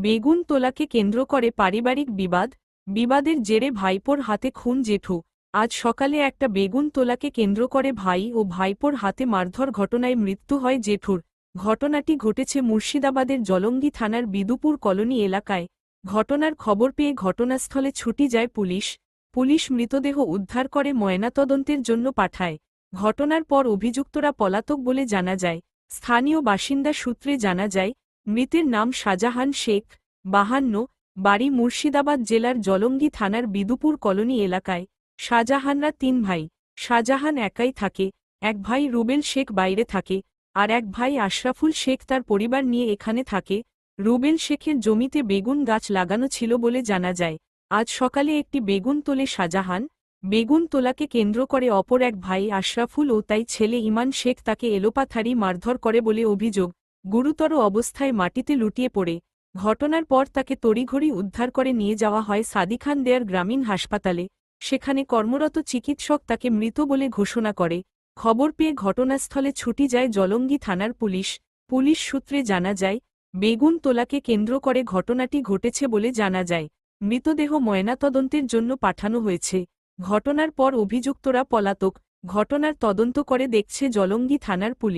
বেগুনতোলাকে কেন্দ্র করে পারিবারিক বিবাদের জেরে ভাইপোর হাতে খুন জেঠু। আজ সকালে একটা বেগুনতোলাকে কেন্দ্র করে ভাই ও ভাইপোর হাতে মারধর ঘটনায় মৃত্যু হয় জেঠুর। ঘটনাটি ঘটেছে মুর্শিদাবাদের জলঙ্গি থানার বিদুপুর কলোনি এলাকায়। ঘটনার খবর পেয়ে ঘটনাস্থলে ছুটি যায় পুলিশ মৃতদেহ উদ্ধার করে ময়নাতদন্তের জন্য পাঠায়। ঘটনার পর অভিযুক্তরা পলাতক বলে জানা যায়। স্থানীয় বাসিন্দা সূত্রে জানা যায়, মৃতের নাম শাহজাহান শেখ, 52, বাড়ি মুর্শিদাবাদ জেলার জলঙ্গি থানার বিদুপুর কলোনি এলাকায়। শাহজাহানরা 3 ভাই। শাহজাহান একাই থাকে, এক ভাই রুবেল শেখ বাইরে থাকে, আর এক ভাই আশরাফুল শেখ তার পরিবার নিয়ে এখানে থাকে। রুবেল শেখের জমিতে বেগুন গাছ লাগানো ছিল বলে জানা যায়। আজ সকালে একটি বেগুন তোলে শাহজাহান। বেগুন তোলাকে কেন্দ্র করে অপর এক ভাই আশরাফুল ও তাই ছেলে ইমান শেখ তাকে এলোপাথারি মারধর করে বলে অভিযোগ। গুরুতর অবস্থায় মাটিতে লুটিয়ে পড়ে। ঘটনার পর তাকে তড়িঘড়ি উদ্ধার করে নিয়ে যাওয়া হয় সাদিখান দেয়ার গ্রামীণ হাসপাতালে। সেখানে কর্মরত চিকিৎসক তাকে মৃত বলে ঘোষণা করে। খবর পেয়ে ঘটনাস্থলে ছুটি যায় জলঙ্গি থানার পুলিশ সূত্রে জানা যায়, বেগুন তোলাকে কেন্দ্র করে ঘটনাটি ঘটেছে বলে জানা যায়। মৃতদেহ ময়নাতদন্তের জন্য পাঠানো হয়েছে। ঘটনার পর অভিযুক্তরা পলাতক। ঘটনার তদন্ত করে দেখছে জলঙ্গি থানার পুলিশ।